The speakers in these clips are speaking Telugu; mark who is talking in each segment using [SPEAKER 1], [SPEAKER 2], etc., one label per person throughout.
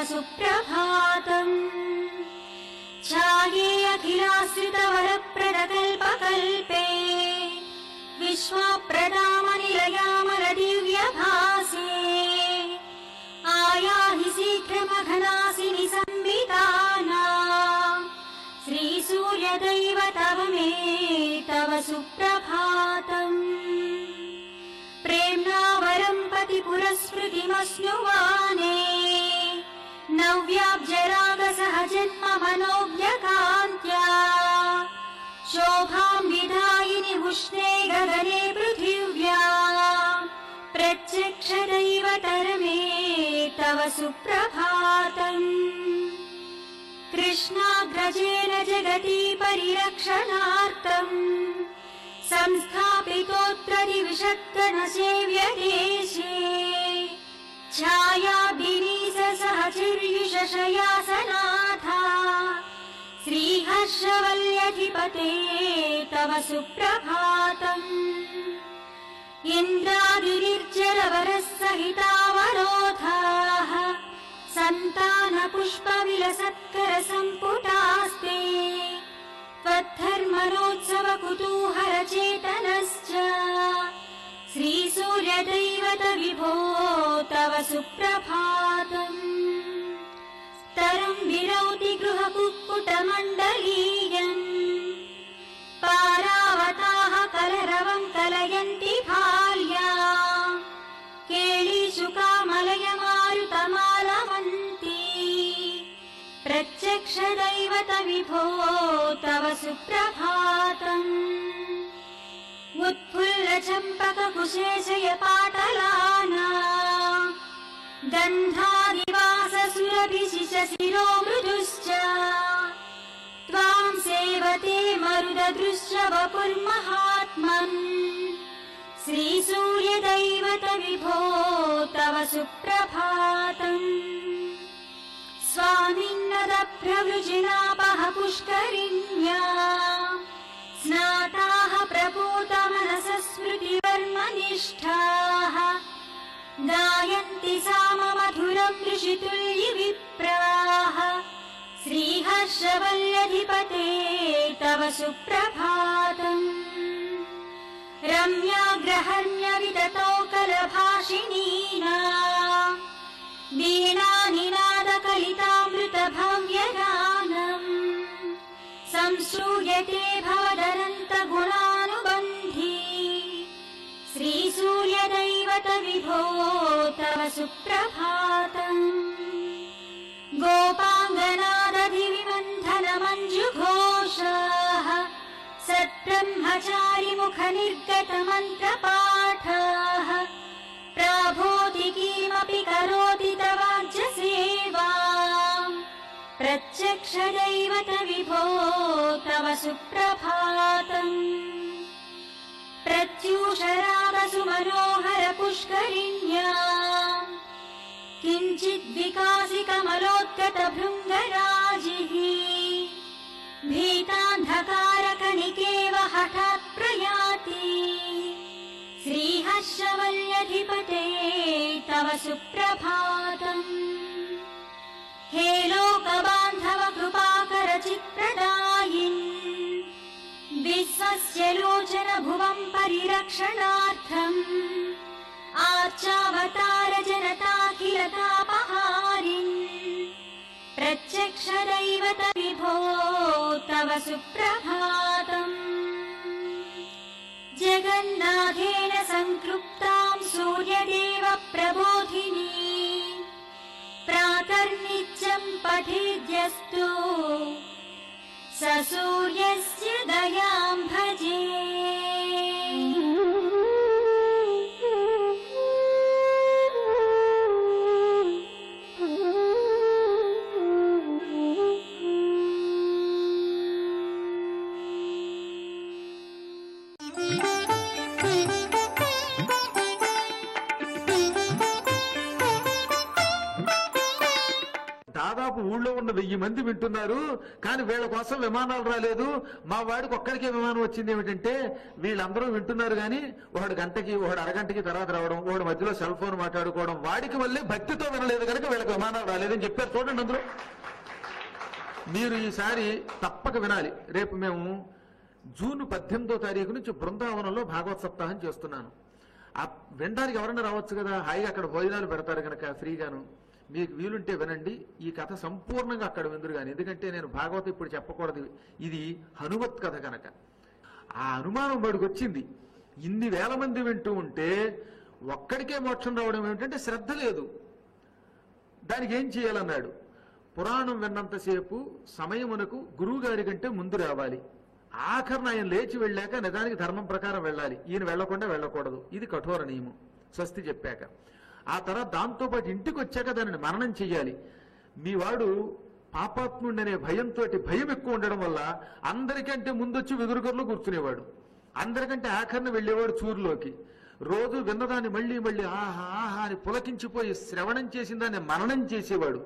[SPEAKER 1] सुप्रभातम्। ध्याये अखिलाश्रितवरप्रदकल्पकल्पे विश्वप्रदामनिलयामलदिव्यभासे आयाहि शीघ्रमघनासिनि संवितानाम् श्रीसूर्यदैवतव मे तव सुप्रभातम्। प्रेम्णा वरं पतिपुरस्मृतिमस्नुवाने नव्याब्जरागसहजन्म मनोज्ञकान्त्या शोभां विधायिनि उष्णे गगने पृथिव्या प्रत्यक्षदैवतर मे तव सुप्रभातम्। कृष्णाग्रजेन जगति परिरक्षणार्थम् संस्थापितोऽत्र दिविषत्कनसेव्यदेशे छायाभिनीसहचर्युषशयासनाथा श्रीहर्षवल्यधिपते तव सुप्रभातम्। इन्द्रादिनिर्जरवरः सहितावरोधाः सन्तानपुष्पविलसत्करसम्पुटास्ते त्वद्धर्मणोत्सवकुतूहलचेतनश्च श्रीसूर्यदैवत विभो तव सुप्रभातम्। स्तरं विरौति गृहकुक्कुटमण्डलीयम् पारावताः कलरवं कलयन्ति भार्या केळीशुकामलयमारुतमालवन्ती प्रत्यक्षदैवत विभो तव सुप्रभातम्। उत्फुल्लचम्पककुशेशयपाटलाना गन्धादिवाससुरभिशिशिरो मृदुश्च त्वां सेवते मरुददृश्च वपुर्महात्मन् श्रीसूर्यदैवत विभो तव सुप्रभातम्। स्वामिन्नदप्रवृजिनापः पुष्करिण्या स्नाताः प्रपूतमनसः स्मृतिवर्मनिष्ठाः गायन्ति साममधुरं ऋषितुल्यविप्राः श्रीहर्षवल्यधिपते तव सुप्रभातम्। रम्याग्रहण्यविततौ कलभाषिणीनाम् वीणानिनादकलितामृतभव्यगानम् संश्रूयते भवदनन्तगुणानुबन्धी श्रीसूर्यदैवत विभो तव सुप्रभातम्। गोपाङ्गनादधिविबन्धनमञ्जुघोषाः सत्ब्रह्मचारिमुखनिर्गतमन्त्रपाठाः प्राभोति किमपि करोति तवाज्यसेवाम् प्रत्यक्षदैवत विभो तव सुप्रभातम्। प्रत्यूषरागसु मनोहर पुष्करिण्या किञ्चिद्विकासि कमलोद्गत भृङ्गराजिः भीतान्धकारकणिकेव हठात् प्रयाति श्रीहर्षवल्यधिपते तव सुप्रभातम्। हे लोकबान्धव कृपाकर चित्प्रदायिन् विश्वस्य लोचन भुवं परिरक्षणार्थम् आर्चावतार जनताखिलतापहारिन् प्रत्यक्षदैवत विभो तव सुप्रभातम्। जगन्नाथेन संकृप्तां सूर्यदेव प्रबोधिनी प्रातर्नित्यं पठेद्यस्तु स सूर्यस्य दयां भजे।
[SPEAKER 2] దాదాపు ఊళ్ళో ఉన్న 1000 మంది వింటున్నారు, కానీ వీళ్ళ కోసం విమానాలు రాలేదు. మా వాడికి ఒక్కడికే విమానం వచ్చింది. ఏమిటంటే వీళ్ళందరూ వింటున్నారు కానీ ఒకడు గంటకి, ఒకడు అరగంటకి తర్వాత రావడం, ఒకడు మధ్యలో సెల్ ఫోన్ మాట్లాడుకోవడం, వాడికి వల్లే భక్తితో వినలేదు కనుక వీళ్ళకి విమానాలు రాలేదని చెప్పారు. చూడండి అందులో. మీరు ఈసారి తప్పక వినాలి. రేపు మేము జూన్ 18వ తారీఖు నుంచి బృందావనంలో భాగవత సప్తాహం చేస్తున్నాను. ఆ వినడానికి ఎవరైనా రావచ్చు కదా, హాయిగా అక్కడ భోజనాలు పెడతారు కనుక ఫ్రీగాను. మీకు వీలుంటే వినండి. ఈ కథ సంపూర్ణంగా అక్కడ విందురు కానీ, ఎందుకంటే నేను భాగవతం ఇప్పుడు చెప్పకూడదు, ఇది హనుమత్ కథ కనుక. ఆ అనుమానం వాడికి వచ్చింది. ఇన్ని వేల మంది వింటూ ఉంటే ఒక్కడికే మోక్షం రావడం ఏమిటంటే శ్రద్ధ లేదు. దానికి ఏం చేయాలన్నాడు. పురాణం విన్నంతసేపు సమయమునకు గురువు గారి కంటే ముందు రావాలి. ఆఖరణ ఆయన లేచి వెళ్ళాక నిజానికి ధర్మం ప్రకారం వెళ్ళాలి. ఈయన వెళ్లకుండా వెళ్ళకూడదు. ఇది కఠోర నియమం. స్వస్తి చెప్పాక ఆ తర్వాత దాంతోపాటు ఇంటికి వచ్చాక దానిని మననం చెయ్యాలి. మీ వాడు పాపాత్ముడనే భయంతో, భయం ఎక్కువ ఉండడం వల్ల అందరికంటే ముందొచ్చి వెదురుగర్లో కూర్చునేవాడు, అందరికంటే ఆఖరణ వెళ్ళేవాడు చూరులోకి. రోజు విన్నదాన్ని మళ్ళీ మళ్ళీ ఆహా ఆహా అని పులకించిపోయి శ్రవణం చేసిన దాన్ని మననం చేసేవాడు.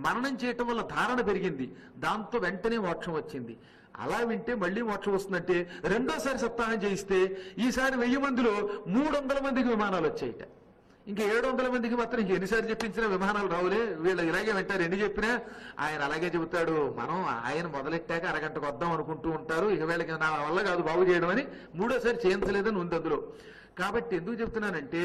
[SPEAKER 2] మననం చేయటం వల్ల ధారణ పెరిగింది. దాంతో వెంటనే మోక్షం వచ్చింది. అలా వింటే మళ్ళీ మోక్షం వస్తుందంటే రెండోసారి సప్తాహం చేయిస్తే ఈసారి 1000 మందిలో 300 మందికి విమానాలు వచ్చాయిట. ఇంకా 700 మందికి మాత్రం ఇంక ఎన్నిసార్లు చెప్పించినా విమానాలు రావులే, వీళ్ళు ఇలాగే వింటారు. ఎన్ని చెప్పినా ఆయన అలాగే చెబుతాడు. మనం ఆయన మొదలెట్టాక అరగంటకు వద్దాం అనుకుంటూ ఉంటారు. ఇక వీళ్ళకి నా వల్ల కాదు బాగు చేయడం అని మూడోసారి చేయించలేదని ఉంది అందులో. కాబట్టి ఎందుకు చెప్తున్నానంటే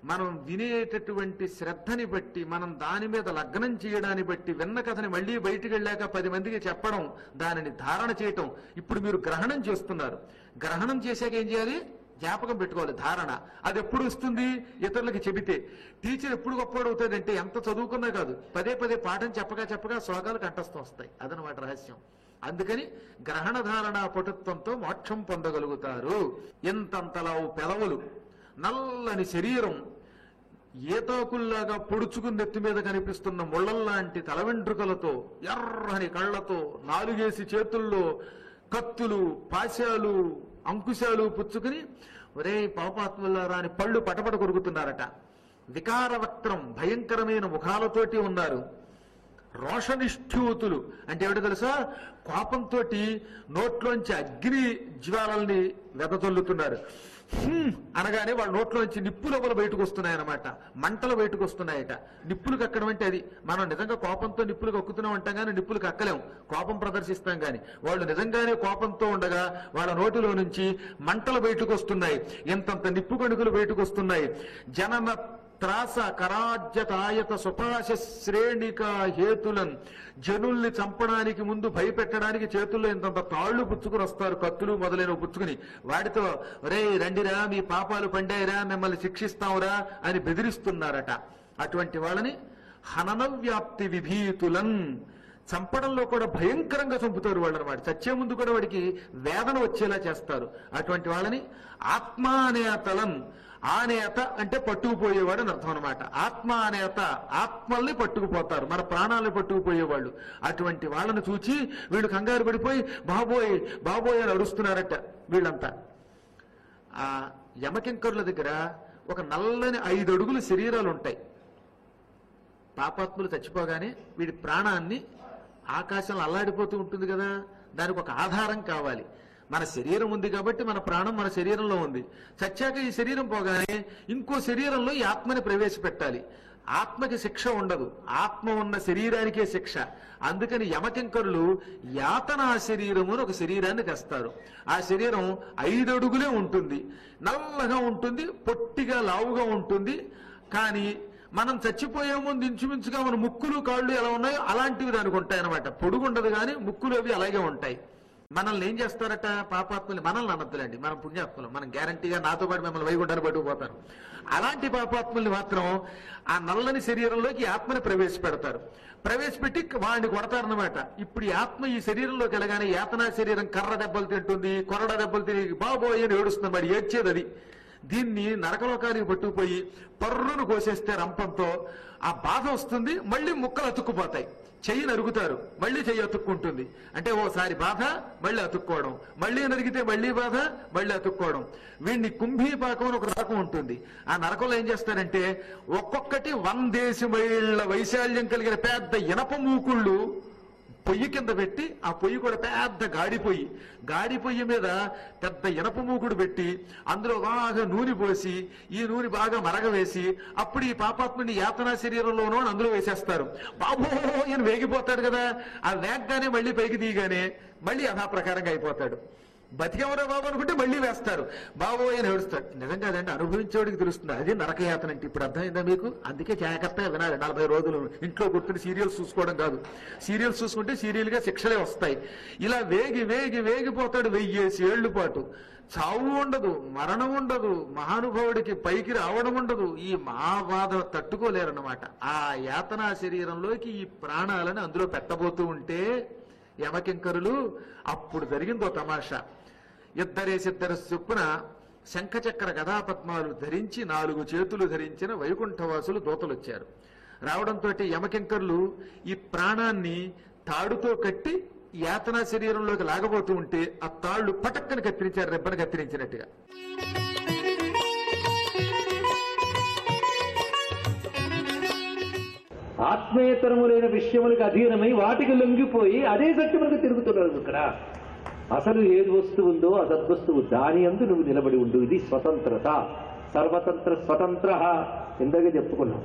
[SPEAKER 2] మనం వినేటటువంటి శ్రద్ధని బట్టి, మనం దాని మీద లగ్నం చేయడాన్ని బట్టి, విన్న కథని మళ్ళీ బయటికి వెళ్ళాక 10 మందికి చెప్పడం, దానిని ధారణ చేయటం. ఇప్పుడు మీరు గ్రహణం చేస్తున్నారు. గ్రహణం చేశాక ఏం చేయాలి? జ్ఞాపకం పెట్టుకోవాలి. ధారణ అది ఎప్పుడు వస్తుంది? ఇతరులకి చెబితే. టీచర్ ఎప్పుడు గొప్పవాడవుతాడంటే ఎంత చదువుకున్నా కాదు, పదే పదే పాఠం చెప్పగా శ్లోకాలు కంఠస్థం వస్తాయి. అదనమాట రహస్యం. అందుకని గ్రహణ ధారణ పటుత్వంతో మోక్షం పొందగలుగుతారు. ఎంతంతలావు పెలవులు, నల్లని శరీరం, ఏతాకుల్లాగా పొడుచుకుని నెత్తి మీద కనిపిస్తున్న ముళ్ళల్లాంటి తల వెంట్రుకలతో, ఎర్రని కళ్లతో, 4 చేతుల్లో కత్తులు, పాశాలు, అంకుశాలు పుచ్చుకుని ఒరే పాపాత్ములారా అని పళ్ళు పటపట కొరుకుతున్నారట. వికారవక్త్రం, భయంకరమైన ముఖాలతోటి ఉన్నారు. రోషనిష్ఠూతులు అంటే ఏమిటో తెలుసా? కోపంతో నోట్లోంచి అగ్ని జ్వాలల్ని వెదజల్లుతున్నారు. అనగానే వాళ్ళ నోట్లోంచి నిప్పులు ఒకరు బయటకు వస్తున్నాయన్నమాట. మంటలు బయటకు వస్తున్నాయట. నిప్పులు కక్కడం అంటే అది. మనం నిజంగా కోపంతో నిప్పులు కక్కుతున్నాం అంటాం కానీ నిప్పులు కక్కలేం, కోపం ప్రదర్శిస్తాం కానీ. వాళ్ళు నిజంగానే కోపంతో ఉండగా వాళ్ళ నోటిలో నుంచి మంటలు బయటకు వస్తున్నాయి. ఎంతంత నిప్పు కణుకులు బయటకు వస్తున్నాయి. జనన త్రాస కరాజ్యతాయత సుపాశ శ్రేణిక హేతులన్, జనుల్ని చంపడానికి ముందు భయపెట్టడానికి చేతుల్లో ఇంతంత తాళ్లు పుచ్చుకుని వస్తారు, కత్తులు మొదలైనవి పుచ్చుకుని. వాటితో రే రండిరా, మీ పాపాలు పండాయిరా, మిమ్మల్ని శిక్షిస్తావురా అని బెదిరిస్తున్నారట. అటువంటి వాళ్ళని హనన వ్యాప్తి విభీతులన్, చంపడంలో కూడా భయంకరంగా చంపుతారు వాళ్ళు అనమాట. చచ్చే ముందు కూడా వాడికి వేదన వచ్చేలా చేస్తారు. అటువంటి వాళ్ళని ఆత్మానేతలం, ఆనేత అంటే పట్టుకుపోయేవాడు అని అర్థం అనమాట. ఆత్మానేత, ఆత్మల్ని పట్టుకుపోతారు, మన ప్రాణాలను పట్టుకుపోయేవాళ్ళు. అటువంటి వాళ్ళని చూచి వీళ్ళు కంగారు పడిపోయి బాబోయ్ బాబోయ్ అని అరుస్తున్నారట వీళ్ళంతా. ఆ యమకింకరుల దగ్గర ఒక నల్లని 5 అడుగుల శరీరాలు ఉంటాయి. పాపాత్ములు చచ్చిపోగానే వీడి ప్రాణాన్ని ఆకాశంలో అల్లాడిపోతూ ఉంటుంది కదా, దానికి ఒక ఆధారం కావాలి. మన శరీరం ఉంది కాబట్టి మన ప్రాణం మన శరీరంలో ఉంది. చచ్చాక ఈ శరీరం పోగానే ఇంకో శరీరంలో ఈ ఆత్మని ప్రవేశపెట్టాలి. ఆత్మకి శిక్ష ఉండదు, ఆత్మ ఉన్న శరీరానికే శిక్ష. అందుకని యమకింకరులు యాతనా శరీరము అని ఒక శరీరాన్ని తెస్తారు. ఆ శరీరం 5 అడుగులే ఉంటుంది, నల్లగా ఉంటుంది, పొట్టిగా లావుగా ఉంటుంది. కానీ మనం చచ్చిపోయే ముందు ఇంచుమించుగా మన ముక్కులు కాళ్ళు ఎలా ఉన్నాయో అలాంటివి దానికి ఉంటాయి అనమాట. పొడుగు ఉండదు కానీ ముక్కులు అవి అలాగే ఉంటాయి. మనల్ని ఏం చేస్తారట పాపాత్ములు? మనల్ని అనద్దులండి, మనం పుణ్యాత్ములు, మనం గ్యారంటీగా నాతో పాటు మిమ్మల్ని వైకుంఠాన్ని పట్టుకుపోతారు. అలాంటి పాపాత్ముల్ని మాత్రం ఆ నల్లని శరీరంలోకి ఆత్మని ప్రవేశపెడతారు. ప్రవేశపెట్టి వాడిని కొడతారనమాట. ఇప్పుడు ఈ ఆత్మ ఈ శరీరంలోకి వెళ్ళగానే యాతనా శరీరం కర్ర దెబ్బలు తింటుంది, కొరడ దెబ్బలు తిరిగి బాబోయ్ అని ఏడుస్తుంది. వాడు ఏడ్చేది అది. దీన్ని నరకలోకానికి పట్టుకుపోయి పర్రును కోసేస్తే రంపంతో ఆ బాధ వస్తుంది, మళ్ళీ ముక్కలు అతుక్కుపోతాయి. చెయ్యి నరుగుతారు, మళ్ళీ చెయ్యి అతుక్కుంటుంది. అంటే ఓసారి బాధ, మళ్ళీ అతుక్కోవడం, మళ్ళీ నరిగితే మళ్ళీ బాధ, మళ్ళీ అతుక్కోవడం. వీడిని కుంభీపాకం అని ఒక నరకం ఉంటుంది. ఆ నరకంలో ఏం చేస్తారంటే ఒక్కొక్కటి 100 మైళ్ళ వైశాల్యం కలిగిన పెద్ద ఇనప మూకుళ్ళు పొయ్యి కింద పెట్టి, ఆ పొయ్యి కూడా పెద్ద గాడి పొయ్యి మీద పెద్ద ఇనప మూకుడు పెట్టి అందులో బాగా నూనె పోసి ఈ నూనె బాగా మరగవేసి అప్పుడు ఈ పాపాత్ముని యాతనా శరీరంలోనూ అందులో వేసేస్తారు. బాబో ఈయన వేగిపోతాడు కదా, ఆ వేగగానే మళ్ళీ పైకి తీయగానే మళ్ళీ అదా ప్రకారంగా అయిపోతాడు. బతికెవరో బాబు అనుకుంటే మళ్ళీ వేస్తారు, బాబో అని ఏడుస్తాడు. నిజంగా అదండి అనుభవించేవాడికి తెలుస్తుంది, అది నరకయాతన అంటే. ఇప్పుడు అర్థమైందా మీకు? అందుకే జాగ్రత్తగా వినాలి. 40 రోజులు ఇంట్లో కూర్చుని సీరియల్స్ చూసుకోవడం కాదు. సీరియల్స్ చూసుకుంటే సీరియల్ గా శిక్షలే వస్తాయి. ఇలా వేగిపోతాడు 1000 ఏళ్ల పాటు. చావు ఉండదు, మరణం ఉండదు, మహానుభావుడికి పైకి రావడం ఉండదు. ఈ మహాబాధ తట్టుకోలేరన్నమాట. ఆ యాతనా శరీరంలోకి ఈ ప్రాణాలను అందులో పెట్టబోతూ ఉంటే యమకింకరులు, అప్పుడు జరిగిందో తమాషా. ఇద్దరు చొప్పున శంఖచక్ర గదాపద్మాలు ధరించి 4 చేతులు ధరించిన వైకుంఠవాసులు దూతలు వచ్చారు. రావడంతో యమకింకరులు ఈ ప్రాణాన్ని తాడుతో కట్టి యాతనా శరీరంలోకి లాగబోతూ ఉంటే ఆ తాళ్లు పటక్కని కత్తిరించారు, రెబ్బను కత్తిరించినట్టుగా.
[SPEAKER 3] ఆత్మేతరములైన విషయములకు అధీనమై వాటికి లొంగిపోయి అదే సత్యములకు తిరుగుతున్నారు. ఇక్కడ అసలు ఏది వస్తువు ఉందో ఆ సద్వస్తువు దాని అందు నువ్వు నిలబడి ఉండు. ఇది స్వతంత్రత. సర్వతంత్ర స్వతంత్ర ఇందాక చెప్పుకున్నాం.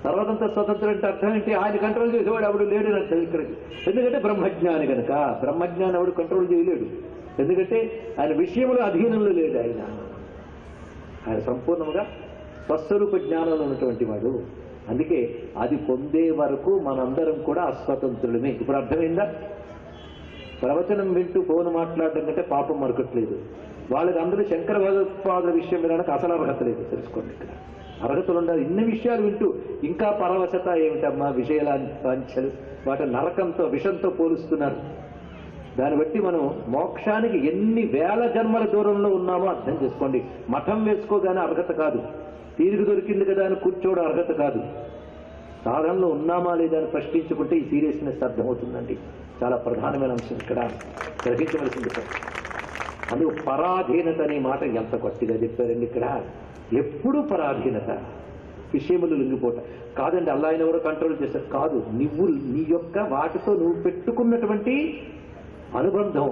[SPEAKER 3] సర్వతంత్ర స్వతంత్రం అంటే అర్థం ఏంటి? ఆయన కంట్రోల్ చేసేవాడు ఎవడు లేడు అని అర్థం ఇక్కడికి. ఎందుకంటే బ్రహ్మజ్ఞాని కనుక. బ్రహ్మజ్ఞాని ఎవడు కంట్రోల్ చేయలేడు, ఎందుకంటే ఆయన విషయములు అధీనంలో లేడు. ఆయన సంపూర్ణంగా స్వస్వరూప జ్ఞానంలో ఉన్నటువంటి వాడు. అందుకే అది పొందే వరకు మనందరం కూడా అస్వతంత్రులమే. ఇప్పుడు అర్థమైందా? ప్రవచనం వింటూ ఫోన్ మాట్లాడడం కంటే పాపం మరొకట్లేదు. వాళ్ళకి అందరూ శంకర భగవత్పాదుల విషయం వినడానికి అసలు అర్హత లేదు. తెలుసుకోండి, ఇక్కడ అర్హతలు ఉండాలి. ఇన్ని విషయాలు వింటూ ఇంకా పరవశత ఏమిటమ్మా? విషయాలు వాటి నరకంతో విషంతో పోలుస్తున్నారు. దాన్ని బట్టి మనం మోక్షానికి ఎన్ని వేల జన్మల దూరంలో ఉన్నామో అర్థం చేసుకోండి. మఠం వేసుకోగానే అర్హత కాదు, తీరిక దొరికింది కదా అని కూర్చోవడం అర్హత కాదు. సాధనలో ఉన్నామా లేదా అని ప్రశ్నించుకుంటే ఈ సీరియస్నెస్ అర్థమవుతుందండి. చాలా ప్రధానమైన అంశం ఇక్కడ గ్రహించవలసింది. అందుకు పరాధీనత అనే మాట ఎంత గట్టిగా చెప్పారండి ఇక్కడ. ఎప్పుడూ పరాధీనత, విషయములు లొంగిపోవటం కాదండి. అల్లా ఆయన ఎవరో కంట్రోల్ చేస్తారు కాదు. నువ్వు నీ యొక్క వాటితో నువ్వు పెట్టుకున్నటువంటి అనుబంధం,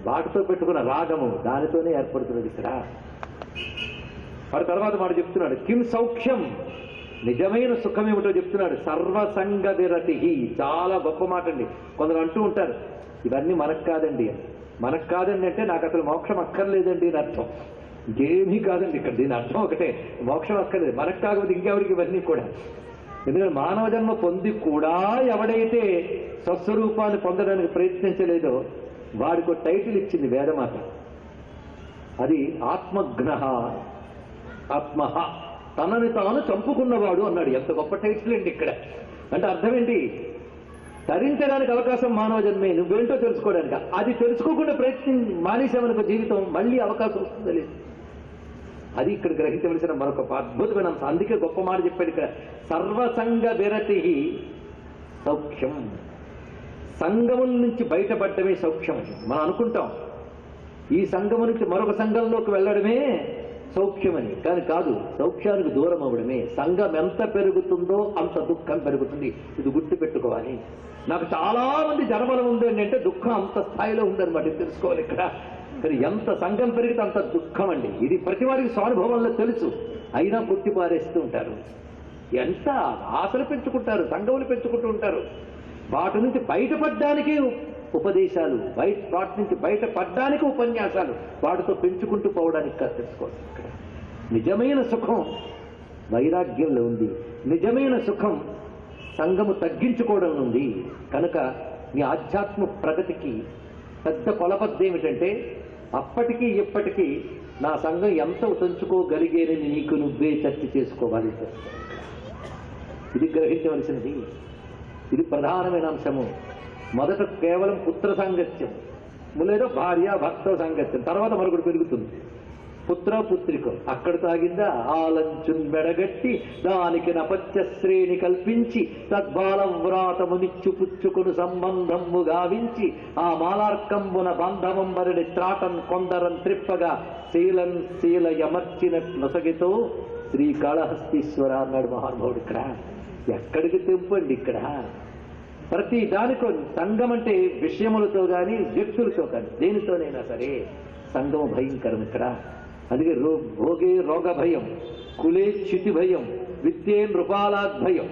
[SPEAKER 3] వాటితో పెట్టుకున్న రాగము, దానితోనే ఏర్పడుతున్నది ఇక్కడ. వాడి తర్వాత మాట చెప్తున్నాడు, కిం సౌఖ్యం, నిజమైన సుఖం ఏమిటో చెప్తున్నాడు. సర్వసంగ విరతి. చాలా గొప్ప మాట అండి. కొందరు అంటూ ఉంటారు ఇవన్నీ మనకు కాదండి అని. మనకు కాదండి అంటే నాకు అసలు మోక్షం అక్కర్లేదండి అని అర్థం. ఇంకేమీ కాదండి ఇక్కడ. దీని అర్థం ఒకటే, మోక్షం అక్కర్లేదు. మనకు కాకపోతే ఇంకెవరికి ఇవన్నీ కూడా. ఎందుకంటే మానవ జన్మ పొంది కూడా ఎవడైతే స్వస్వరూపాన్ని పొందడానికి ప్రయత్నించలేదో వాడికి టైటిల్ ఇచ్చింది వేదమాత. అది ఆత్మజ్ఞ, ఆత్మహ, తనని తాను చంపుకున్నవాడు అన్నాడు. ఎంత గొప్ప టైటిల్ అండి ఇక్కడ. అంటే అర్థం ఏంటి? తరించడానికి అవకాశం మానవ జన్మే, నువ్వేంటో తెలుసుకోవడానికి. అది తెలుసుకోకుండా మానేసామనుకో జీవితం మళ్ళీ అవకాశం వస్తుందో లేదు. అది ఇక్కడ గ్రహించవలసిన మరొక అద్భుతమైన అంశం. అందుకే గొప్ప మాట చెప్పాడు ఇక్కడ, సర్వసంగ విరతి సౌఖ్యం. సంగముల నుంచి బయటపడటమే సౌఖ్యం. మనం అనుకుంటాం ఈ సంఘము నుంచి మరొక సంఘంలోకి వెళ్ళడమే సౌఖ్యమని, కానీ కాదు. సౌఖ్యానికి దూరం అవ్వడమే. సంఘం ఎంత పెరుగుతుందో అంత దుఃఖం పెరుగుతుంది. ఇది గుర్తు పెట్టుకోవాలి. నాకు చాలా మంది జనబలం ఉందండి అంటే దుఃఖం అంత స్థాయిలో ఉందన్నమాట. తెలుసుకోవాలి ఇక్కడ. కానీ ఎంత సంఘం పెరిగితే అంత దుఃఖం అండి. ఇది ప్రతి వారికి స్వానుభవంలో తెలుసు. అయినా పుట్టి పారేస్తూ ఉంటారు. ఎంత ఆశలు పెంచుకుంటారు, సంఘములు పెంచుకుంటూ ఉంటారు. వాటి నుంచి బయటపడడానికి ఉపదేశాలు, వాటి నుంచి బయటపడడానికి ఉపన్యాసాలు, వాటితో పెంచుకుంటూ పోవడానికి కాదు. తెలుసుకోవాలి ఇక్కడ. నిజమైన సుఖం వైరాగ్యంలో ఉంది. నిజమైన సుఖం సంఘము తగ్గించుకోవడంలో ఉంది. కనుక నీ ఆధ్యాత్మ ప్రగతికి పెద్ద కొలబద్ద ఏమిటంటే అప్పటికీ ఇప్పటికీ నా సంఘం ఎంత తెంచుకోగలిగేనని నీకు నువ్వే చర్చ చేసుకోవాలి. ఇది గ్రహించవలసినది. ఇది ప్రధానమైన అంశము. మొదట కేవలం పుత్ర సాంగత్యం లేదా భార్య భర్త సాంగత్యం, తర్వాత మరొకటి పెరుగుతుంది. పుత్ర పుత్రికం అక్కడ తాగిందా ఆలంచున్ మెడగట్టి దానికి నపత్య శ్రేణి కల్పించి తద్బాలవ్రాతమునిచ్చు పుచ్చుకును సంబంధము గావించి ఆ మాలార్కంబున బంధమంబరిని త్రాటన్ కొందరం త్రిప్పగా శీలం శీల యమర్చినట్లొసగితో శ్రీకాళహస్తీశ్వర అన్నాడు మహానుభావుడు. ఇక్కడ ఎక్కడికి తెంపండి, ఇక్కడ ప్రతి దానికో సంఘం అంటే విషయములతో గాని వ్యక్తులతో కానీ దేనితోనైనా సరే సంఘము భయంకరం. ఇక్కడ అందుకే భోగే రోగ భయం, కులే చ్యుతి భయం, విద్యే నృపాలాద్ భయం.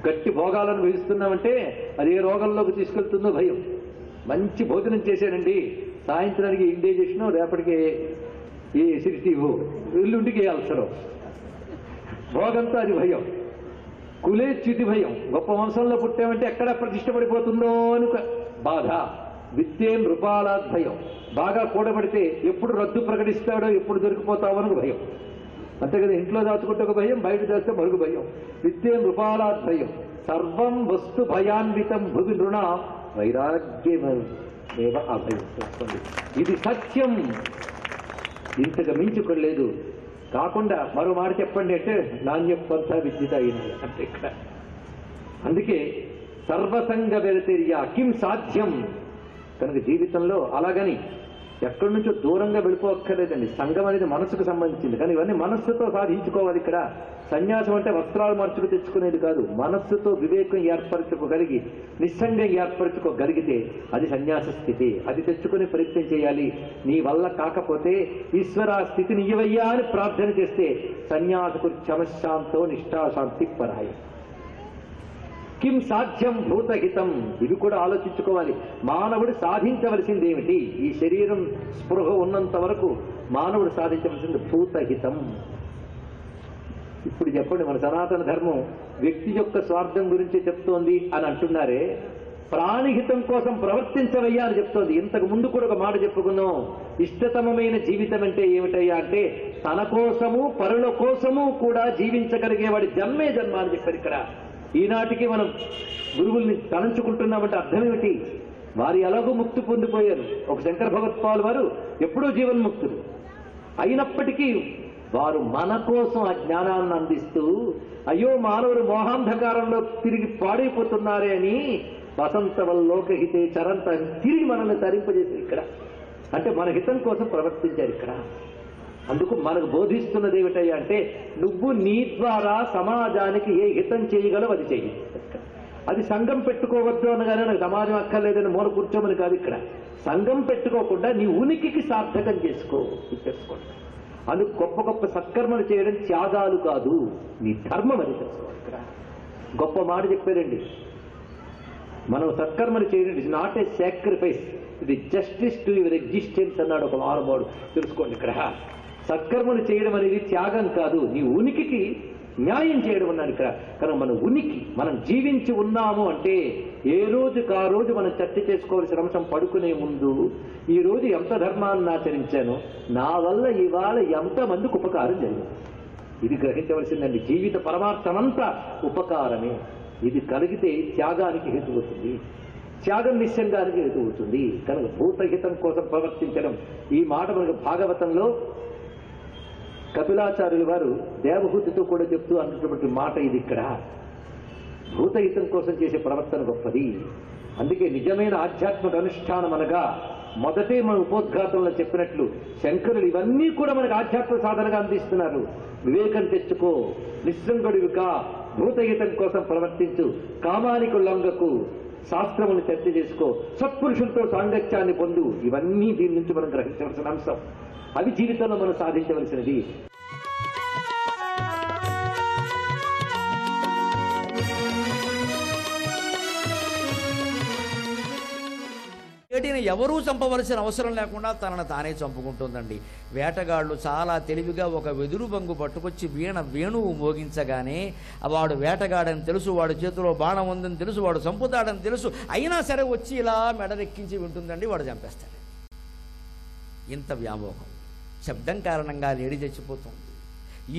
[SPEAKER 3] గట్టి భోగాలను వేస్తున్నామంటే అది ఏ రోగంలోకి తీసుకెళ్తుందో భయం. మంచి భోజనం చేశానండి, సాయంత్రానికి ఇండైజెషన్, రేపటికి ఏ ఎసిడిటీ, ఎల్లుండికి అల్సరం, భోగంతో అది భయం. కులే చ్యుతి భయం, గొప్ప వంశంలో పుట్టామంటే ఎక్కడ ప్రతిష్ట పడిపోతుందో అని బాధ. విద్యే నృపాలాద్ భయం, బాగా కూడబడితే ఎప్పుడు రద్దు ప్రకటిస్తాడో, ఎప్పుడు దొరికిపోతావో అని భయం. అంతే కదా, ఇంట్లో దాచుకుంటే ఒక భయం, బయట దాస్తే మరొక భయం. విద్యే నృపాలాద్ భయం, సర్వం వస్తు భయాన్వితం భువి నృణ వైరాగ్యమేవ అభయం. ఇది సత్యం, ఇంతకు మించుకోలేదు. కాకుండా మరో మాట చెప్పండి అంటే నాణ్యపంథ విద్యుత అయినాయి అంటే ఇక్కడ. అందుకే సర్వసంగ వెరతెరియా కిం సాధ్యం. కనుక జీవితంలో అలాగని ఎక్కడి నుంచో దూరంగా వెళ్ళిపోక్కర్లేదండి. సంఘం అనేది మనసుకు సంబంధించింది, కానీ ఇవన్నీ మనస్సుతో సాధించుకోవాలి. ఇక్కడ సన్యాసం అంటే వస్త్రాలు మార్చుకు తెచ్చుకునేది కాదు. మనస్సుతో వివేకం ఏర్పరచుకోగలిగి నిస్సంగం ఏర్పరచుకోగలిగితే అది సన్యాస స్థితి. అది తెచ్చుకునే ప్రయత్నం చేయాలి. నీ వల్ల కాకపోతే ఈశ్వర స్థితిని ఇవ్వయ్యా అని ప్రార్థన చేస్తే సన్యాసకు క్షమశాంతో నిష్ఠాశాంతి పరాయి. కిం సాధ్యం భూతహితం. ఇవి కూడా ఆలోచించుకోవాలి. మానవుడు సాధించవలసింది ఏమిటి? ఈ శరీరం స్పృహ ఉన్నంత వరకు మానవుడు సాధించవలసింది భూతహితం. ఇప్పుడు చెప్పండి, మన సనాతన ధర్మం వ్యక్తి యొక్క స్వార్థం గురించి చెప్తోంది అని అంటున్నారే, ప్రాణిహితం కోసం ప్రవర్తించవయ్యా అని చెప్తోంది. ఇంతకు ముందు కూడా ఒక మాట చెప్పుకున్నాం. ఇష్టతమమైన జీవితం అంటే ఏమిటయ్యా అంటే తన కోసము పరుల కోసము కూడా జీవించగలిగేవాడి జన్మే జన్మ అని చెప్పారు. ఇక్కడ ఈనాటికి మనం గురువుల్ని తలంచుకుంటున్నామంటే అర్థం ఏమిటి? వారు ఎలాగో ముక్తి పొందిపోయారు. ఒక శంకర భగవత్పాల్ వారు ఎప్పుడూ జీవన్ముక్తులు అయినప్పటికీ వారు మన కోసం ఆ జ్ఞానాన్ని అందిస్తూ, అయ్యో మానవుడు మోహాంధకారంలో తిరిగి పాడైపోతున్నారే అని వసంతవల్లోకహితే చరంత తిరిగి మనల్ని తరింపజేశారు. ఇక్కడ అంటే మన హితం కోసం ప్రవర్తించారు. ఇక్కడ అందుకు మనకు బోధిస్తున్నది ఏమిటయ్యా అంటే నువ్వు నీ ద్వారా సమాజానికి ఏ హితం చేయగలవు అది చెయ్యి. అది సంఘం పెట్టుకోవద్దు అనగానే నాకు సమాజం అక్కర్లేదని మూల కూర్చోమని కాదు. ఇక్కడ సంఘం పెట్టుకోకుండా నీ ఉనికికి సార్థకం చేసుకోండి. అందుకు గొప్ప గొప్ప సత్కర్మలు చేయడం త్యాగాలు కాదు, నీ ధర్మం అని తెలుసుకోవాలి. ఇక్కడ గొప్ప మాట చెప్పారండి, మనం సత్కర్మలు చేయడం ఇస్ నాట్ ఏ సాక్రిఫైస్, ఇది జస్టిస్ టు యువర్ ఎగ్జిస్టెన్స్ అన్నాడు ఒక మానవుడు. తెలుసుకోండి, ఇక్కడ సత్కర్మలు చేయడం అనేది త్యాగం కాదు, నీ ఉనికికి న్యాయం చేయడం అన్నాడు ఇక్కడ. కానీ మన ఉనికి, మనం జీవించి ఉన్నాము అంటే ఏ రోజుకి ఆ రోజు మనం చర్చ చేసుకోవాల్సిన అంశం పడుకునే ముందు ఈ రోజు ఎంత ధర్మాన్ని ఆచరించాను, నా వల్ల ఇవాళ ఎంతమందికి ఉపకారం జరిగింది, ఇది గ్రహించవలసిందండి. జీవిత పరమార్థమంతా ఉపకారమే. ఇది కలిగితే త్యాగానికి హేతు అవుతుంది, త్యాగం నిశ్చంగానికి హేతు అవుతుంది. కనుక భూతహితం కోసం ప్రవర్తించడం, ఈ మాట మనకు భాగవతంలో కపిలాచార్యులు వారు దేవహూతితో కూడా చెప్తూ అన్నటువంటి మాట ఇది. ఇక్కడ భూతహితం కోసం చేసే ప్రవర్తన గొప్పది. అందుకే నిజమైన ఆధ్యాత్మిక అనుష్ఠానం అనగా మొదటే మన ఉపోద్ఘాతంలో చెప్పినట్లు శంకరులు ఇవన్నీ కూడా మనకు ఆధ్యాత్మిక సాధనగా అందిస్తున్నారు. వివేకం తెచ్చుకో, నిస్సంగుడివికా, భూతహితం కోసం ప్రవర్తించు, కామానికి లొంగకు, శాస్త్రములు చర్చ చేసుకో, సత్పురుషులతో సాంగత్యాన్ని పొందు. ఇవన్నీ దీని నుంచి మనం గ్రహించవలసిన అంశం. అవి జీవితంలో మనం సాధించవలసినది.
[SPEAKER 4] వేటిని ఎవరూ చంపవలసిన అవసరం లేకుండా తనను తానే చంపుకుంటుందండి. వేటగాళ్ళు చాలా తెలివిగా ఒక వెదురు బంగు పట్టుకొచ్చి వేణువు మోగించగానే వాడు వేటగాడని తెలుసు, వాడు చేతిలో బాణం ఉందని తెలుసు, వాడు చంపుతాడని తెలుసు, అయినా సరే వచ్చి ఇలా మెడరెక్కించి వింటుందండి, వాడు చంపేస్తాడు. ఇంత వ్యామోహం. శబ్దం కారణంగా లేడి చచ్చిపోతుంది.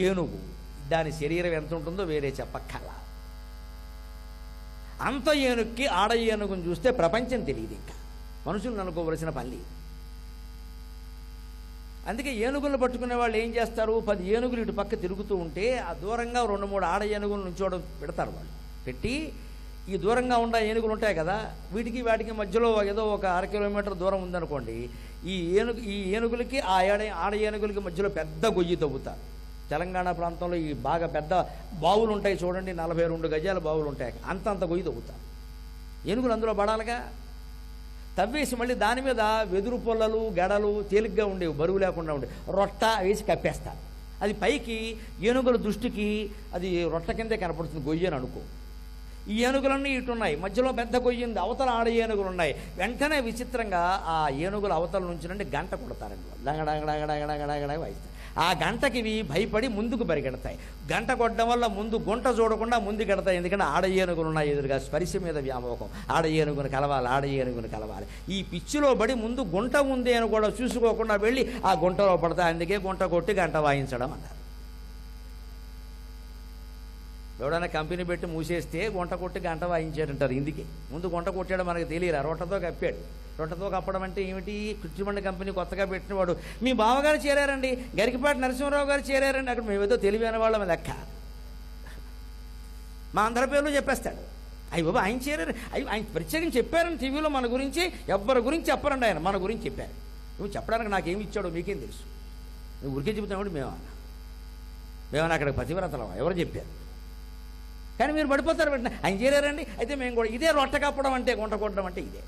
[SPEAKER 4] ఏనుగు, దాని శరీరం ఎంత ఉంటుందో వేరే చెప్పక్కర్లా. అంత ఏనుగుకి ఆడ ఏనుగుని చూస్తే ప్రపంచం తెలియదు. ఇంకా మనుషులను అనుకోవలసిన పని. అందుకే ఏనుగులను పట్టుకునే వాళ్ళు ఏం చేస్తారు, 10 ఏనుగులు ఇటు పక్క తిరుగుతూ ఉంటే ఆ దూరంగా 2-3 ఆడ ఏనుగులు నుంచోవడం పెడతారు. వాళ్ళు పెట్టి ఈ దూరంగా ఉన్న ఏనుగులు ఉంటాయి కదా, వీటికి వాటికి మధ్యలో ఏదో ఒక 1/2 కిలోమీటర్ దూరం ఉందనుకోండి, ఈ ఏనుగులకి ఆడ ఏనుగులకి మధ్యలో పెద్ద గొయ్యి తవ్వుతారు. తెలంగాణ ప్రాంతంలో ఈ బాగా పెద్ద బావులు ఉంటాయి చూడండి, 42 గజాల బావులు ఉంటాయి, అంత గొయ్యి తవ్వుతారు. ఏనుగులు అందులో పడాలిగా. తవ్వేసి మళ్ళీ దాని మీద వెదురు పొల్లలు గడలు తేలిగ్గా ఉండేవి, బరువు లేకుండా ఉండేవి, రొట్ట వేసి కప్పేస్తారు. అది పైకి ఏనుగుల దృష్టికి అది రొట్ట కిందే కనపడుతుంది, గొయ్యి అని అనుకో. ఈ ఏనుగులన్నీ ఇటున్నాయి, మధ్యలో పెద్ద గొయ్యి ఉంది, అవతల ఆడ ఏనుగులు ఉన్నాయి. వెంటనే విచిత్రంగా ఆ ఏనుగుల అవతల నుంచి నుండి గంట కొడతారండి, డంగడంగడంగడంగడంగడంగ వాయిస్తారు. ఆ గంటకి ఇవి భయపడి ముందుకు పరిగెడతాయి. గంట కొట్టడం వల్ల ముందు గుంట చూడకుండా ముందుకెడతాయి, ఎందుకంటే ఆడ ఏనుగులు ఉన్నాయి ఎదురుగా. స్పర్శ మీద వ్యామోహం, ఆడ ఏనుగుని కలవాలి. ఈ పిచ్చిలో పడి ముందు గుంట ఉంది అని కూడా చూసుకోకుండా వెళ్ళి ఆ గుంటలో పడతాయి. అందుకే గుంట కొట్టి గంట వాయించడం అన్నారు. ఎవడైనా కంపెనీ పెట్టి మూసేస్తే గుంట కొట్టి గంట వాయించాడంటారు. ఇందుకే ముందు గుంట కొట్టాడు మనకు తెలియరా, రొట్టతో కప్పాడు. రొట్టతో కప్పడం అంటే ఏమిటి? కృష్ణమండి కంపెనీ కొత్తగా పెట్టినవాడు, మీ బావగారు చేరారండి, గరికపాటి నరసింహరావు గారు చేరారండి, అక్కడ మేమేదో తెలివైన వాళ్ళం లెక్క, మా అందరి పేర్లు చెప్పేస్తాడు. అయ్యి బాబా ఆయన చేరారు, ఆయన ప్రత్యేకంగా చెప్పారని టీవీలో మన గురించి, ఎవరి గురించి చెప్పరండి, ఆయన మన గురించి చెప్పారు. నువ్వు చెప్పడానికి నాకేమి ఇచ్చాడో మీకేం తెలుసు, నువ్వు ఊరికే చెబుతున్నావు. మేమన్నా అక్కడ పతివ్రతలం, ఎవరు చెప్పారు? కానీ మీరు పడిపోతారు వెంటనే, ఆయన చేరారండి, అయితే మేము కూడా. ఇదే రొట్ట కప్పడం అంటే, గుంట కొట్టడం అంటే ఇదే.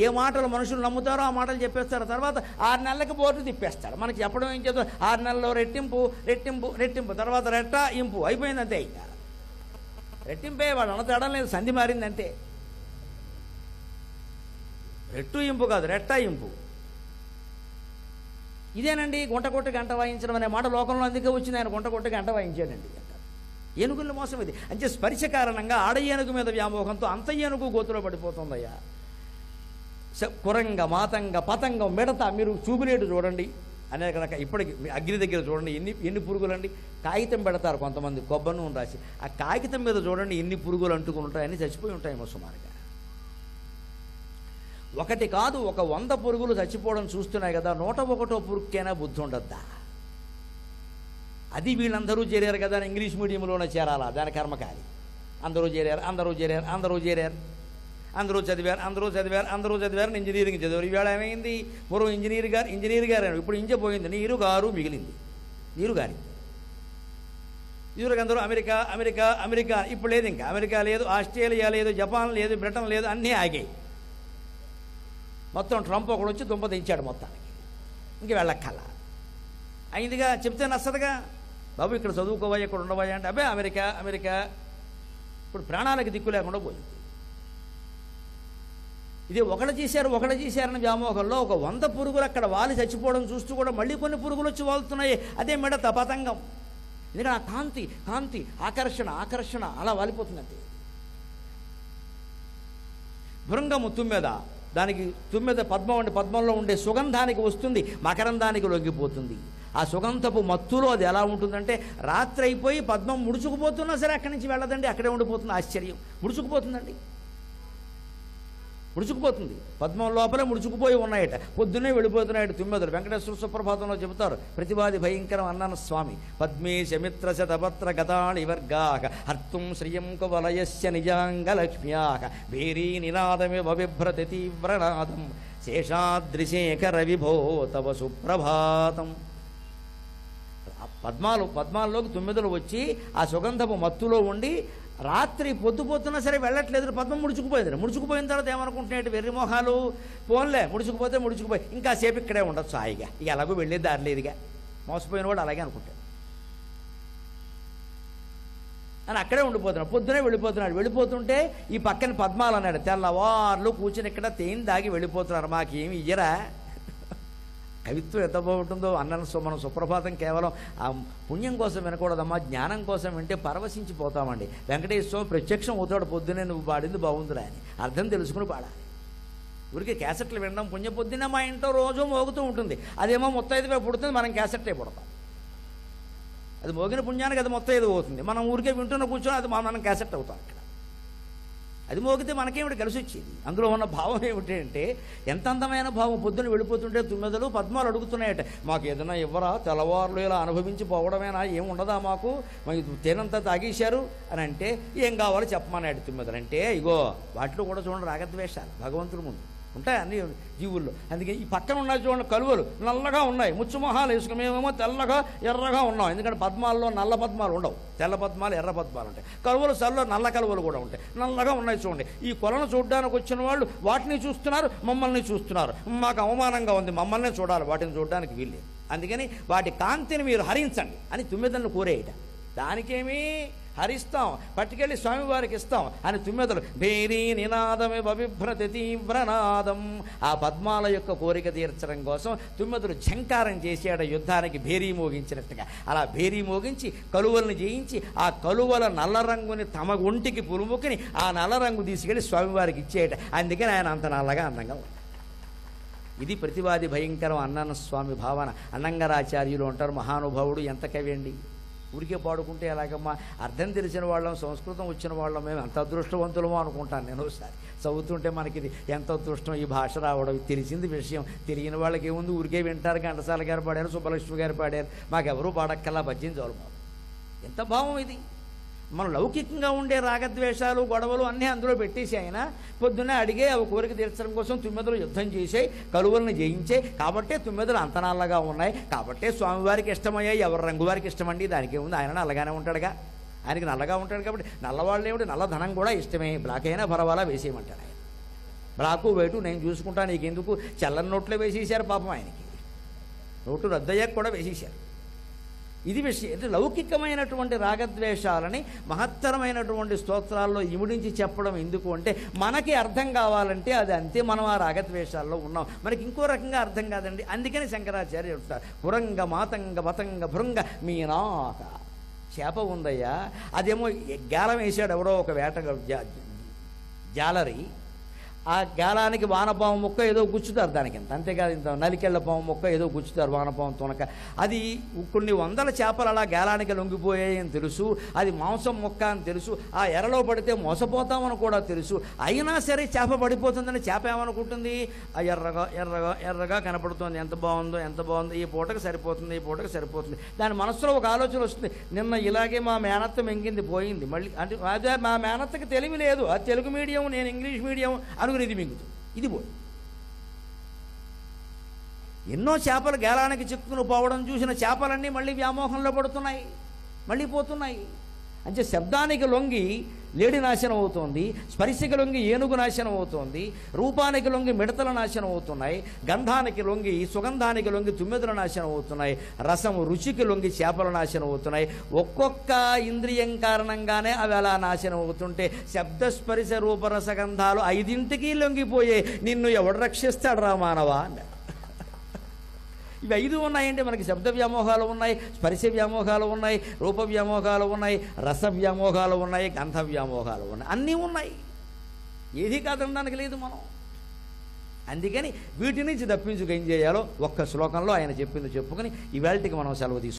[SPEAKER 4] ఏ మాటలు మనుషులు నమ్ముతారో ఆ మాటలు చెప్పేస్తారు. తర్వాత 6 నెలలకు బోర్డు తిప్పేస్తాడు. మనకి చెప్పడం ఏం చేద్దాం, 6 నెలల్లో రెట్టింపు, తర్వాత రెట్ట ఇంపు అయిపోయింది అంతే. ఇంకా రెట్టింపే వాడు అనతేడం లేదు, సంధి మారింది అంతే. రెట్టు ఇంపు కాదు, రెట్ట ఇంపు. ఇదేనండి గుంట కొట్టి గంట వాయించడం అనే మాట లోకంలో అందుకే వచ్చింది. ఆయన గుంట కొట్టి గంట వాయించాడండి. ఏనుగుల మోసం ఇది. అంటే స్పర్శ కారణంగా ఆడ ఏనుగు మీద వ్యామోహంతో అంత ఏనుగు గోతులో పడిపోతుందయ్యా. కురంగ, మాతంగ, పతంగం, మిడత, మీరు చూపులేటు చూడండి అనేక రకాల. ఇప్పటికి అగ్ని దగ్గర చూడండి ఎన్ని పురుగులండి. కాగితం పెడతారు కొంతమంది, కొబ్బరి నూనె రాసి, ఆ కాగితం మీద చూడండి ఎన్ని పురుగులు అంటుకుని ఉంటాయని, చచ్చిపోయి ఉంటాయేమో సుమారుగా. ఒకటి కాదు, ఒక 100 పురుగులు చచ్చిపోవడం చూస్తున్నాయి కదా, 101వ పురుగుకైనా బుద్ధి ఉండద్దా? అది వీళ్ళందరూ చేరారు కదా అని ఇంగ్లీష్ మీడియంలోనే చేరాలా, దాని కర్మకాలి. అందరూ చేరారు, అందరూ చదివారు, ఇంజనీరింగ్ చదివారు. ఇవాళ ఏమైంది, పూర్వం ఇంజనీర్ గారు, ఇప్పుడు ఇంజ పోయింది, నీరు గారు మిగిలింది, నీరు గారింది. అందరూ అమెరికా, ఇప్పుడు లేదు, ఇంకా అమెరికా లేదు, ఆస్ట్రేలియా లేదు, జపాన్ లేదు, బ్రిటన్ లేదు, అన్నీ ఆగాయి. మొత్తం ట్రంప్ ఒకడు వచ్చి దుంప దించాడు మొత్తానికి, ఇంక వెళ్ళక్కల అయిందిగా. చెప్తే నచ్చదుగా, బాబు ఇక్కడ చదువుకోవా, ఇక్కడ ఉండవా అంటే అబ్బే అమెరికా. ఇప్పుడు ప్రాణాలకు దిక్కు లేకుండా పోయింది. ఇది ఒకటి చేశారని వ్యామోహంలో ఒక 100 పురుగులు అక్కడ వాలి చచ్చిపోవడం చూస్తూ కూడా మళ్ళీ కొన్ని పురుగులు వచ్చి వాళ్తున్నాయి. అదే మిడత, పతంగం. ఎందుకంటే ఆ కాంతి ఆకర్షణ అలా వాలిపోతుందంటే. భృంగము తుమ్మెద, దానికి తుమ్మెద పద్మంలో ఉండే సుగంధానికి వస్తుంది, మకరందానికి లొంగిపోతుంది. ఆ సుగంధపు మత్తులో అది ఎలా ఉంటుందంటే, రాత్రి అయిపోయి పద్మం ముడుచుకుపోతున్నా సరే అక్కడి నుంచి వెళ్ళదండి, అక్కడే ఉండిపోతుంది. ఆశ్చర్యం, ముడుచుకుపోతుంది. పద్మం లోపలే ముడుచుకుపోయి ఉన్నాయట, పొద్దున్నే వెళ్ళిపోతున్నాయట తుమ్మెదలు. వెంకటేశ్వర సుప్రభాతంలో చెబుతారు, ప్రతివాది భయంకరం అన్నాను స్వామి. పద్మే శమిత్ర శతపత్ర గతాళి వర్గాక హర్తుం శ్రియం కువలయస్య నిజాంగలక్ష్మ్యాక భేరీ నినాదమివ బిభ్రతి తీవ్రనాదం శేషాద్రిశేఖర విభో తవ సుప్రభాతం. పద్మాల్లోకి తుమ్మెదలు వచ్చి ఆ సుగంధపు మత్తులో ఉండి రాత్రి పొద్దుపోతున్నా సరే వెళ్ళట్లేదు, పద్మం ముడుచుకుపోయిన తర్వాత ఏమనుకుంటున్నాడు, వెర్రి మొహాలు, పోన్లే ముడుచుకుపోయి ఇంకా సేపు ఇక్కడే ఉండొచ్చు హాయిగా, ఇక ఎలాగో వెళ్ళే దారి లేదుగా, మోసపోయిన వాడు అలాగే అనుకుంటాడు అని అక్కడే ఉండిపోతున్నాడు. పొద్దునే వెళ్ళిపోతుంటే ఈ పక్కన పద్మాలు అన్నాడు, తెల్లవార్లు కూర్చుని ఇక్కడ తేని దాగి వెళ్ళిపోతున్నారు, మాకేమి ఇయ్యరా. కవిత్వం ఎంత బాగుంటుందో. మనం సుప్రభాతం కేవలం ఆ పుణ్యం కోసం వినకూడదమ్మా, జ్ఞానం కోసం వింటే పరవశించిపోతామండి. వెంకటేశ్వర స్వామి ప్రత్యక్షం అవుతాడు, పొద్దునే నువ్వు పాడింది బాగుందిరా అని అర్థం తెలుసుకుని పాడాలి. ఊరికి క్యాసెట్లు వినడం పుణ్యం. పొద్దున్నే మా ఇంట్లో రోజు మోగుతూ ఉంటుంది, అదేమో మొత్తైదుగా పుడుతుంది, మనం క్యాసెట్టే పుడతాం. అది మోగిన పుణ్యానికి అది మొత్తైదు అవుతుంది, మనం ఊరికే వింటున్న కూర్చొని అది మనం క్యాసెట్ అవుతాం. అక్కడ అది మోగితే మనకేమిటి కలిసి వచ్చేది? అందులో ఉన్న భావం ఏమిటంటే, ఎంత అందమైన భావం. పొద్దున్న వెళ్ళిపోతుంటే తుమ్మెదలు పద్మాలు అడుగుతున్నాయట, మాకు ఏదైనా ఇవ్వరా, తెల్లవారులు ఇలా అనుభవించి పోవడమేనా, ఏం ఉండదా మాకు, మాకు తేనంతా తాగేశారు అని అంటే, ఏం కావాలో చెప్పమన్నాడు తుమ్మెదలు. అంటే ఇగో వాటిలో కూడా చూడండి రాగద్వేషాలు భగవంతుడి ముందు ఉంటాయి అన్ని జీవుల్లో. అందుకే ఈ పక్కన ఉన్నాయి చూడండి కలువలు నల్లగా ఉన్నాయి, ముచ్చుమొహాలు వేసుకుని మేమేమో తెల్లగా ఎర్రగా ఉన్నాం. ఎందుకంటే పద్మాల్లో నల్ల పద్మాలు ఉండవు, తెల్ల పద్మాలు ఎర్ర పద్మాలు ఉంటాయి. కలువలు సల్లో నల్ల కలువలు కూడా ఉంటాయి, నల్లగా ఉన్నాయి చూడండి. ఈ కొలను చూడడానికి వచ్చిన వాళ్ళు వాటిని చూస్తున్నారు, మమ్మల్ని చూస్తున్నారు. మాకు అవమానంగా ఉంది, మమ్మల్ని చూడాలి, వాటిని చూడడానికి వీల్లేదు. అందుకని వాటి కాంతిని మీరు హరించండి అని తుమ్మెదలను కోరేయట. దానికేమీ హరిస్తాం, పట్టుకెళ్ళి స్వామివారికి ఇస్తాం అని తుమ్మెదలు భేరీ నినాదమే బవిభ్రతి తీవ్రనాదం. ఆ పద్మాల యొక్క కోరిక తీర్చడం కోసం తుమ్మెదలు ఝంకారం చేసాడు యుద్ధానికి, భేరీ మోగించినట్టుగా. అలా భేరీ మోగించి కలువలను జయించి ఆ కలువల నల్ల రంగుని తమ ఒంటికి పులుముకుని ఆ నల్ల రంగు తీసుకెళ్ళి స్వామివారికి ఇచ్చేయట. అందుకని ఆయన అంత నల్లగా అందంగా ఉంది. ఇది ప్రతివాది భయంకరం అన్నన్న స్వామి భావన. అన్నంగరాచార్యులు అంటారు, మహానుభావుడు ఎంత కవి అండి, ఊరికే పాడుకుంటే ఎలాగమ్మా, అర్థం తెలిసిన వాళ్ళం, సంస్కృతం వచ్చిన వాళ్ళం, మేము ఎంత అదృష్టవంతులమో అనుకుంటాను నేను. ఒకసారి చదువుతుంటే మనకి ఇది ఎంత అదృష్టం ఈ భాష రావడం, తెలిసింది విషయం. తెలియని వాళ్ళకి ఏముంది, ఊరికే వింటారు. ఘంటసాల గారు పాడారు, సుబ్బలక్ష్మి గారు పాడారు, మాకెవరూ పాడక్కల్లా భజ్యం చదువు. ఎంత భావం ఇది. మనం లౌకికంగా ఉండే రాగద్వేషాలు గొడవలు అన్నీ అందులో పెట్టేసి ఆయన పొద్దున్నే అడిగే అవి కోరిక తీర్చడం కోసం తుమ్మెదలు యుద్ధం చేసాయి, కలువలను జయించాయి. కాబట్టే తుమ్మెదలు అంత నల్లగా ఉన్నాయి, కాబట్టే స్వామివారికి ఇష్టమయ్యాయి. ఎవరి రంగు వారికి ఇష్టమండి, దానికి ఏముంది, ఆయన నల్లగానే ఉంటాడుగా, ఆయనకి నల్లగా ఉంటాడు కాబట్టి. నల్లవాళ్ళు ఏమిటి, నల్లధనం కూడా ఇష్టమే, బ్లాక్ అయినా పర్వాలా వేసేయమంటాడు ఆయన. బ్లాకు వైటు నేను చూసుకుంటా, నీకెందుకు, చల్లని నోట్లో వేసేసారు పాపం ఆయనకి, నోటు రద్దయ్యాక కూడా వేసేశారు. ఇది విషయం. లౌకికమైనటువంటి రాగద్వేషాలని మహత్తరమైనటువంటి స్తోత్రాల్లో ఇముడించి చెప్పడం ఎందుకు అంటే, మనకి అర్థం కావాలంటే అది అంతే, మనం ఆ రాగద్వేషాల్లో ఉన్నాం, మనకి ఇంకో రకంగా అర్థం కాదండి. అందుకని శంకరాచార్య చెప్తారు, పురంగ మాతంగ పతంగ భృంగ మీనాక. చేప ఉందయ్యా, అదేమో గాలం వేసాడు ఎవరో ఒక వేట జాలరి, ఆ గాలానికి వానపాము మొక్క ఏదో గుచ్చుతారు దానికి, అంతేకాదు ఇంత నలికెళ్ళ పాము మొక్క ఏదో గుచ్చుతారు, వానపాము తునక. అది కొన్ని వందల చేపలు అలా గాలానికి లొంగిపోయాయి అని తెలుసు, అది మాంసం మొక్క అని తెలుసు, ఆ ఎరలో పడితే మోసపోతామని కూడా తెలుసు. అయినా సరే చేప పడిపోతుందని చేప ఏమనుకుంటుంది, ఆ ఎర్రగా ఎర్రగా ఎర్రగా కనపడుతుంది, ఎంత బాగుందో ఎంత బాగుందో, ఈ పూటకు సరిపోతుంది, ఈ పూటకు సరిపోతుంది. దాని మనసులో ఒక ఆలోచన వస్తుంది, నిన్న ఇలాగే మా మేనత్త మెంగింది పోయింది, మళ్ళీ అంటే అదే మా మేనత్తకి తెలివి లేదు, అది తెలుగు మీడియం నేను ఇంగ్లీష్ మీడియం ఇది మింగుతుంది, ఇది పోయి. ఎన్నో చేపలు గేలానికి చిక్కుకుని పోవడం చూసిన చేపలన్నీ మళ్ళీ వ్యామోహంలో పడుతున్నాయి, మళ్ళీ పోతున్నాయి. అంటే శబ్దానికి లొంగి లేడి నాశనం అవుతోంది, స్పర్శకి లొంగి ఏనుగు నాశనం అవుతోంది, రూపానికి లొంగి మిడతల నాశనం అవుతున్నాయి, గంధానికి లొంగి సుగంధానికి లొంగి తుమ్మెదల నాశనం అవుతున్నాయి, రసము రుచికి లొంగి చేపల నాశనం అవుతున్నాయి. ఒక్కొక్క ఇంద్రియం కారణంగానే అవి అలా నాశనం అవుతుంటే శబ్దస్పర్శ రూపరసగంధాలు 5ంటికి లొంగిపోయే నిన్ను ఎవడు రక్షిస్తాడు రా మానవా అన్నారు. ఇవి 5 ఉన్నాయంటే మనకి శబ్ద వ్యామోహాలు ఉన్నాయి, స్పర్శ వ్యామోహాలు ఉన్నాయి, రూప వ్యామోహాలు ఉన్నాయి, రస వ్యామోహాలు ఉన్నాయి, గంధ వ్యామోహాలు ఉన్నాయి, అన్నీ ఉన్నాయి. ఏది కాదనడానికి లేదు మనం. అందుకని వీటి నుంచి తప్పించుకు ఏం చేయాలో ఒక్క శ్లోకంలో ఆయన చెప్పింది చెప్పుకొని ఇవాళకి మనం సెలవు తీసుకుంటాం.